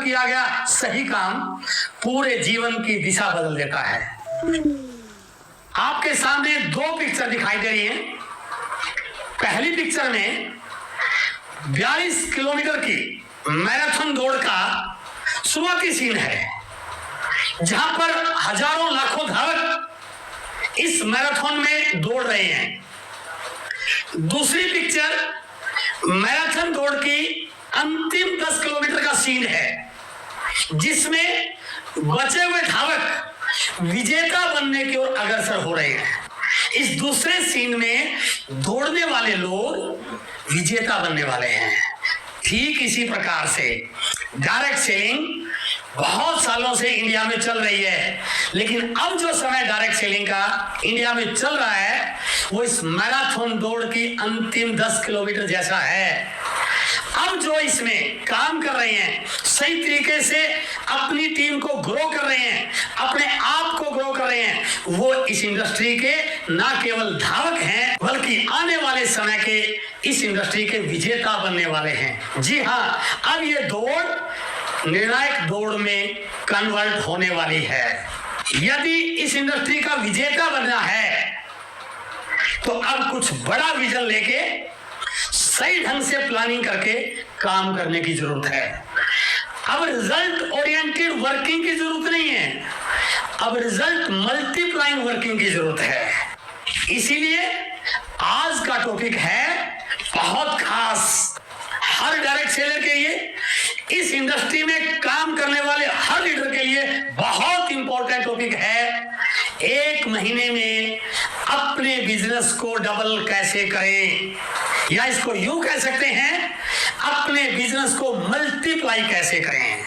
किया गया सही काम पूरे जीवन की दिशा बदल देता है। आपके सामने दो पिक्चर दिखाई दे रही हैं। पहली पिक्चर में 42 किलोमीटर की मैराथन दौड़ का शुरुआती सीन है, जहां पर हजारों लाखों धावक इस मैराथन में दौड़ रहे हैं। दूसरी पिक्चर मैराथन दौड़ की अंतिम 10 किलोमीटर का सीन है, जिसमें बचे हुए धावक विजेता बनने की ओर अग्रसर हो रहे हैं। इस दूसरे सीन में दौड़ने वाले लोग विजेता बनने वाले हैं। ठीक इसी प्रकार से डायरेक्ट सेलिंग बहुत सालों से इंडिया में चल रही है, लेकिन अब जो समय डायरेक्ट सेलिंग का इंडिया में चल रहा है वो इस मैराथन दौड़ की अंतिम 10 किलोमीटर जैसा है। अब जो इसमें काम कर रहे हैं, सही तरीके से अपनी टीम को ग्रो कर रहे हैं, अपने आप को ग्रो कर रहे हैं, वो इस इंडस्ट्री के ना केवल धावक हैं बल्कि आने वाले समय के इस इंडस्ट्री के विजेता बनने वाले हैं। जी हाँ, अब ये दौड़ निर्णायक दौड़ में कन्वर्ट होने वाली है। यदि इस इंडस्ट्री का विजेता बनना है तो अब कुछ बड़ा विजन लेके सही ढंग से प्लानिंग करके काम करने की जरूरत है। अब रिजल्ट ओरिएंटेड वर्किंग की जरूरत नहीं है, अब रिजल्ट मल्टीप्लाइंग वर्किंग की जरूरत है। इसीलिए आज का टॉपिक है बहुत खास, हर डायरेक्ट सेलर के लिए, इस इंडस्ट्री में काम करने वाले हर लीडर के लिए बहुत इंपॉर्टेंट टॉपिक है। 1 महीने में अपने बिजनेस को डबल कैसे करें, या इसको यूं कह सकते हैं अपने बिजनेस को मल्टीप्लाई कैसे करें।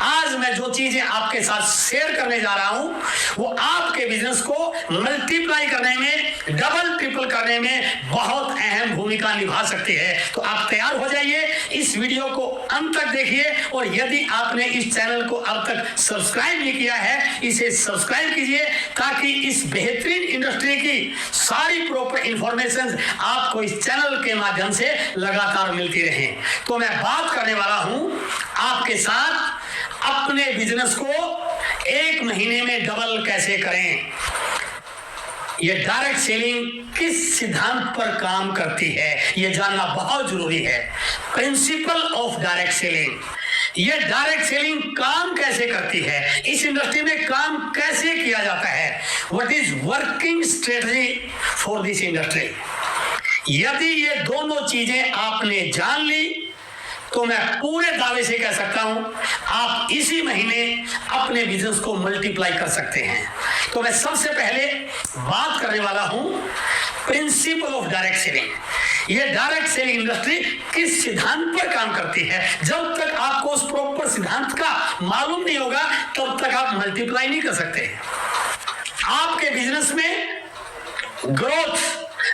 आज मैं जो चीजें आपके साथ शेयर करने जा रहा हूं वो आपके बिजनेस को मल्टीप्लाई करने में, डबल ट्रिपल करने में बहुत अहम भूमिका निभा सकती है। तो आप तैयार हो जाइए, इस वीडियो को अंत तक देखिए, और यदि आपने इस चैनल को अब तक सब्सक्राइब नहीं किया है इसे सब्सक्राइब कीजिए, ताकि इस बेहतरीन इंडस्ट्री की सारी प्रॉपर इंफॉर्मेशन आपको इस चैनल के माध्यम से लगातार मिलती रहे। तो मैं बात करने वाला हूं आपके साथ अपने बिजनेस को 1 महीने में डबल कैसे करें। यह डायरेक्ट सेलिंग किस सिद्धांत पर काम करती है यह जानना बहुत जरूरी है। प्रिंसिपल ऑफ डायरेक्ट सेलिंग, यह डायरेक्ट सेलिंग काम कैसे करती है, इस इंडस्ट्री में काम कैसे किया जाता है, what is working strategy for this industry. यदि ये दोनों चीजें आपने जान ली तो मैं पूरे दावे से कह सकता हूं आप इसी महीने अपने बिजनेस को मल्टीप्लाई कर सकते हैं। तो मैं सबसे पहले बात करने वाला हूं प्रिंसिपल ऑफ डायरेक्ट सेलिंग। यह डायरेक्ट सेलिंग इंडस्ट्री किस सिद्धांत पर काम करती है। जब तक आपको उस प्रॉपर सिद्धांत का मालूम नहीं होगा तब तक आप मल्टीप्लाई नहीं कर सकते। आपके बिजनेस में ग्रोथ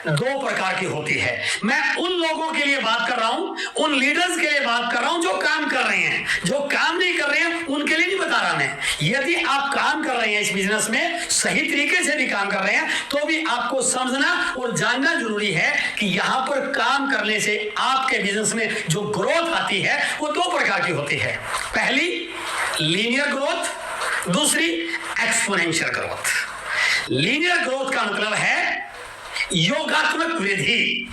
2 प्रकार की होती है। मैं उन लोगों के लिए बात कर रहा हूं, उन लीडर्स के लिए बात कर रहा हूं जो काम कर रहे हैं। जो काम नहीं कर रहे हैं उनके लिए नहीं बता रहा मैं। यदि आप काम कर रहे हैं इस बिजनेस में, सही तरीके से भी काम कर रहे हैं, तो भी आपको समझना और जानना जरूरी है कि यहां पर काम करने से आपके बिजनेस में जो ग्रोथ आती है वो 2 प्रकार की होती है। पहली लीनियर ग्रोथ, दूसरी एक्सपोनेंशियल ग्रोथ। लीनियर ग्रोथ का मतलब है योगात्मक वृद्धि,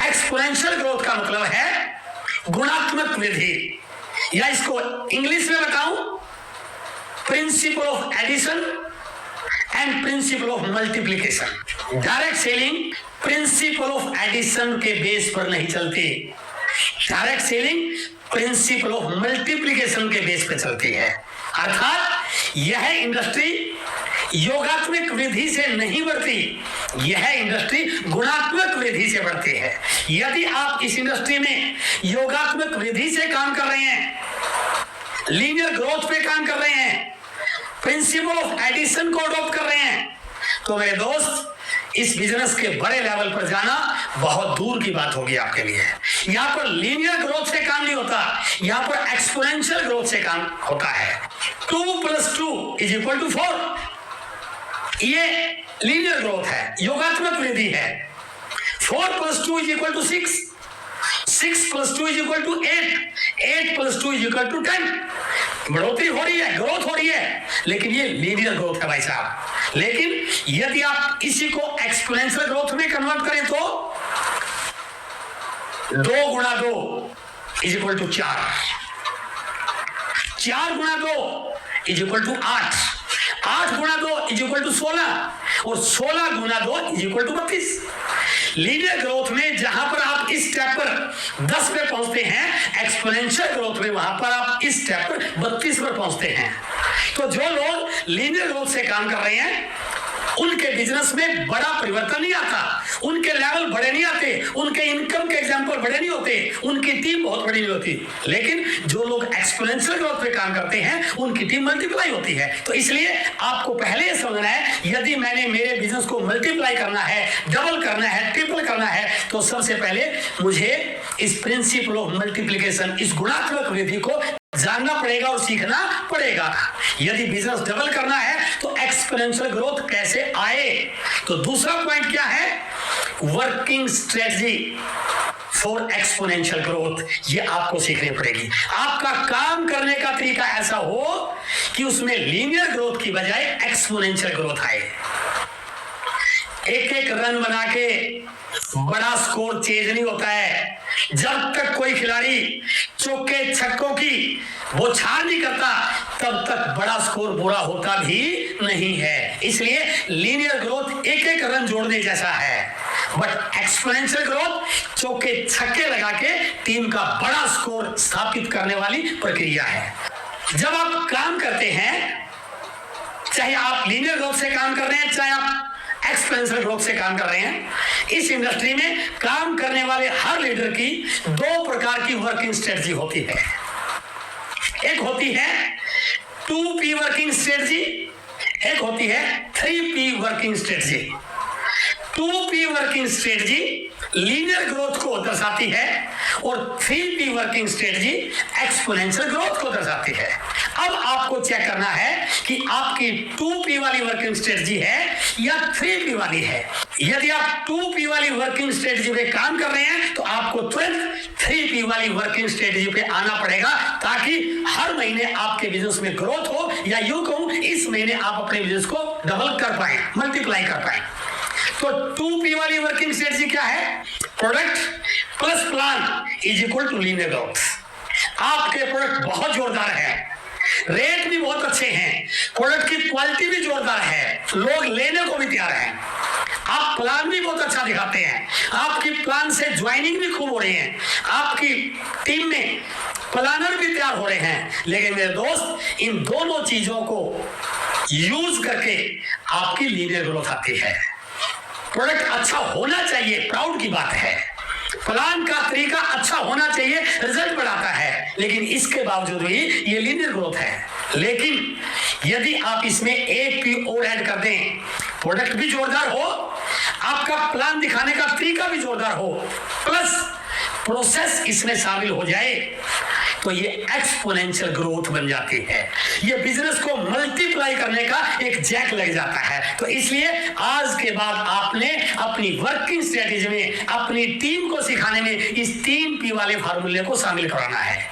एक्सपोनेंशियल ग्रोथ का मतलब है गुणात्मक वृद्धि, या इसको इंग्लिश में बताऊं principle of addition and principle of multiplication. Direct selling principle of addition के बेस पर नहीं चलती, direct selling principle of multiplication के बेस पर चलती है। अर्थात यह इंडस्ट्री योगात्मक वृद्धि से नहीं बढ़ती, यह इंडस्ट्री गुणात्मक वृद्धि से बढ़ती है। यदि आप इस इंडस्ट्री में योगात्मक वृद्धि से काम कर रहे हैं, लीनियर ग्रोथ पे काम कर रहे हैं, प्रिंसिपल ऑफ एडिशन को अडॉप्ट कर रहे हैं, तो मेरे दोस्त इस बिजनेस के बड़े लेवल पर जाना बहुत दूर की बात होगी आपके लिए। यहां पर लीनियर ग्रोथ से काम नहीं होता, यहां पर एक्सपोनेंशियल ग्रोथ से काम होता है। 2 + 2 = 4, ये लीनियर ग्रोथ है, योगात्मक वृद्धि है। 4 + 2 = 6, 6 + 2 = 8, 8 + 2 = 10। बढ़ोतरी हो रही है, ग्रोथ हो रही है, लेकिन ये लीनियर ग्रोथ है भाई साहब। लेकिन यदि आप इसी को एक्सपोनेंशियल ग्रोथ में कन्वर्ट करें तो 2 × 2 = 4, 4 × 2 = 8, 8 × 2 = 16 और 16 × 2 = 32। लीनियर ग्रोथ में जहां पर आप इस स्टेप पर 10 पे पहुंचते हैं, एक्सपोनेंशियल ग्रोथ में वहां पर आप इस स्टेप पर 32 पर पहुंचते हैं। तो जो लोग लीनियर ग्रोथ से काम कर रहे हैं उनके बिजनेस में बड़ा परिवर्तन नहीं आता, उनके लेवल बड़े नहीं आते, उनके इनकम के एग्जांपल बड़े नहीं होते, उनकी टीम बहुत बड़ी नहीं होती। लेकिन जो लोग एक्सपोनेंशियल ग्रोथ पे काम करते हैं उनकी टीम मल्टीप्लाई होती है। तो इसलिए आपको पहले ये समझना है, यदि मैंने मेरे बिजनेस को मल्टीप्लाई करना है, डबल करना है, ट्रिपल करना है, तो सबसे पहले मुझे इस प्रिंसिपल ऑफ मल्टीप्लिकेशन, इस गुणात्मक विधि को जानना पड़ेगा और सीखना पड़ेगा। यदि बिजनेस डबल करना है तो एक्सपोनेंशियल ग्रोथ कैसे आए। तो दूसरा पॉइंट क्या है, working strategy for exponential growth, ये आपको सीखनी पड़ेगी। आपका काम करने का तरीका ऐसा हो कि उसमें लीनियर ग्रोथ की बजाय एक्सपोनेंशियल ग्रोथ आए। एक एक रन बना के बड़ा स्कोर चेंज नहीं होता है। जब तक कोई खिलाड़ी चौके छक्कों की बौछार नहीं करता तब तक बड़ा स्कोर पूरा होता भी नहीं है। इसलिए लीनियर ग्रोथ एक एक रन जोड़ने जैसा है, बट एक्सपोनेंशियल ग्रोथ चौके छक्के लगा के टीम का बड़ा स्कोर स्थापित करने वाली प्रक्रिया है। जब आप काम करते हैं, चाहे आप लीनियर ग्रोथ से काम कर रहे हैं, चाहे आप एक्सपोनेंशियल ग्रोथ से काम कर रहे हैं, इस इंडस्ट्री में काम करने वाले हर लीडर की 2 प्रकार की वर्किंग स्ट्रेटजी होती है। एक होती है 2P वर्किंग स्ट्रेटजी, एक होती है 3P working strategy. 2P working strategy linear growth को दर्शाती है और 3P working strategy exponential growth को दर्शाती है। अब आपको चेक करना है कि आपकी 2P वाली वर्किंग स्ट्रेटजी है या 3P वाली है। यदि आप 2P वाली वर्किंग स्ट्रेटजी पे काम कर रहे हैं तो आपको तुरंत 3P वाली वर्किंग स्ट्रेटजी पे आना पड़ेगा, ताकि हर महीने आपके बिजनेस में ग्रोथ हो, या यूं कहूं इस महीने आप अपने बिजनेस को डबल कर पाए, मल्टीप्लाई कर पाए। तो 2P वाली वर्किंग स्ट्रेटजी क्या है, product plus plan = linear growth. आपके प्रोडक्ट बहुत जोरदार है, रेट भी बहुत अच्छे हैं, प्रोडक्ट की क्वालिटी भी जोरदार है, लोग लेने को भी तैयार हैं, आप प्लान भी बहुत अच्छा दिखाते हैं, आपकी प्लान से ज्वाइनिंग भी खूब हो रही है, आपकी टीम में प्लानर भी तैयार हो रहे हैं। लेकिन मेरे दोस्त, इन दोनों चीजों को यूज करके आपकी लीनियर ग्रोथ आती है। प्रोडक्ट अच्छा होना चाहिए, प्राउड की बात है, प्लान का तरीका अच्छा होना चाहिए, रिजल्ट बढ़ाता है, लेकिन इसके बावजूद भी ये लीनियर ग्रोथ है। लेकिन यदि आप इसमें एक P और ऐड कर दें, प्रोडक्ट भी जोरदार हो, आपका प्लान दिखाने का तरीका भी जोरदार हो, प्लस प्रोसेस इसमें शामिल हो जाए, तो ये एक्सपोनेंशियल ग्रोथ बन जाती है। ये बिजनेस को मल्टीप्लाई करने का एक जैक लग जाता है। तो इसलिए आज के बाद आपने अपनी वर्किंग स्ट्रेटेजी में, अपनी टीम को सिखाने में इस 3P वाले फार्मूले को शामिल कराना है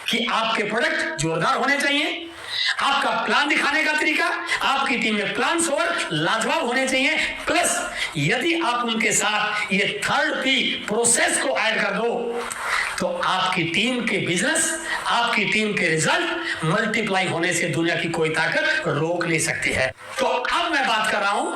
कि आपके प्रोडक्ट जोरदार होने चाहिए, आपका प्लान दिखाने का तरीका, आपकी टीम में प्लान और लाजवाब होने चाहिए, प्लस यदि आप उनके साथ ये 3P प्रोसेस को ऐड कर दो तो आपकी टीम के बिजनेस, आपकी टीम के रिजल्ट मल्टीप्लाई होने से दुनिया की कोई ताकत रोक नहीं सकती है। तो अब मैं बात कर रहा हूं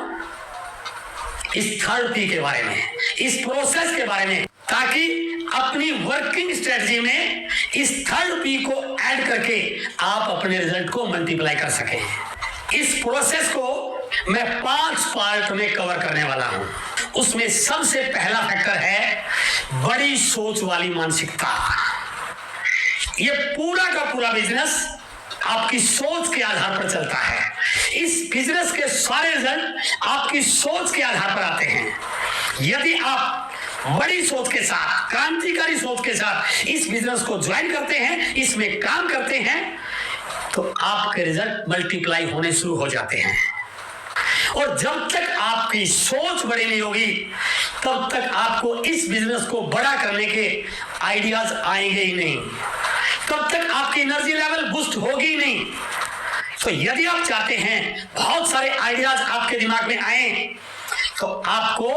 इस 3P के बारे में, इस प्रोसेस के बारे में, ताकि अपनी वर्किंग स्ट्रेटजी में इस 3P को ऐड करके आप अपने रिजल्ट को मल्टीप्लाई कर सकें। इस प्रोसेस को मैं 5 पार्ट में कवर करने वाला हूं। उसमें सबसे पहला फैक्टर है बड़ी सोच वाली मानसिकता। ये पूरा का पूरा बिजनेस आपकी सोच के आधार पर चलता है। इस बिजनेस के सारे रिजल्ट आपकी सोच के आधार पर आते हैं। यदि आप बड़ी सोच के साथ, क्रांतिकारी सोच के साथ इस बिजनेस को ज्वाइन करते हैं, इसमें काम करते हैं, तो आपके रिजल्ट मल्टीप्लाई होने शुरू हो जाते हैं। और जब तक आपकी सोच बड़ी नहीं होगी तब तक आपको इस बिजनेस को बड़ा करने के आइडियाज आएंगे ही नहीं, तब तक आपकी एनर्जी लेवल बूस्ट होगी ही नहीं। तो यदि आप चाहते हैं बहुत सारे आइडियाज आपके दिमाग में आए, तो आपको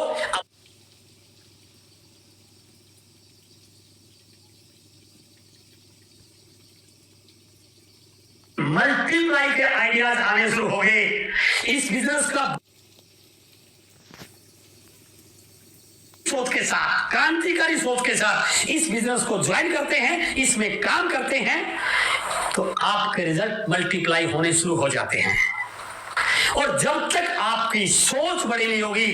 मल्टीप्लाई के आइडियाज आने शुरू हो गए। इस बिजनेस का सोच के साथ, क्रांतिकारी सोच के साथ इस बिजनेस को ज्वाइन करते हैं, इसमें काम करते हैं, तो आपके रिजल्ट मल्टीप्लाई होने शुरू हो जाते हैं। और जब तक आपकी सोच बड़ी नहीं होगी,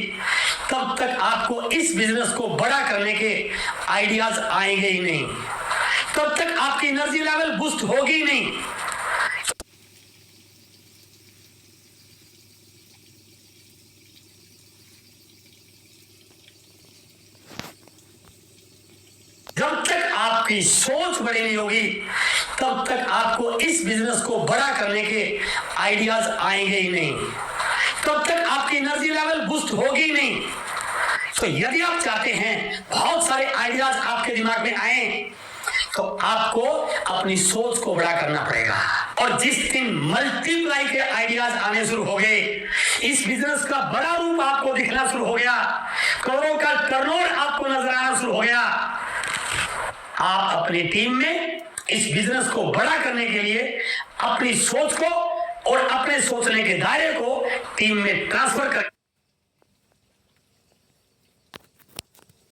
तब तक आपको इस बिजनेस को बड़ा करने के आइडियाज आएंगे ही नहीं, तब तक आपकी एनर्जी लेवल बूस्ट होगी ही नहीं। जब तक आपकी सोच बड़ी नहीं होगी, तब तक आपको इस बिजनेस को बड़ा करने के आइडियाज आएंगे ही नहीं, तब तक आपकी एनर्जी लेवल बूस्ट होगी ही नहीं। तो यदि आप चाहते हैं बहुत सारे आइडियाज आपके दिमाग में आए, तो आपको अपनी सोच को बड़ा करना पड़ेगा। और जिस दिन मल्टीप्लाई के आइडियाज आने शुरू हो गए, इस बिजनेस का बड़ा रूप आपको दिखना शुरू हो गया, करोड़ों का टर्नओवर आपको नजर आना शुरू हो गया, आप अपनी टीम में इस बिजनेस को बड़ा करने के लिए अपनी सोच को और अपने सोचने के दायरे को टीम में ट्रांसफर कर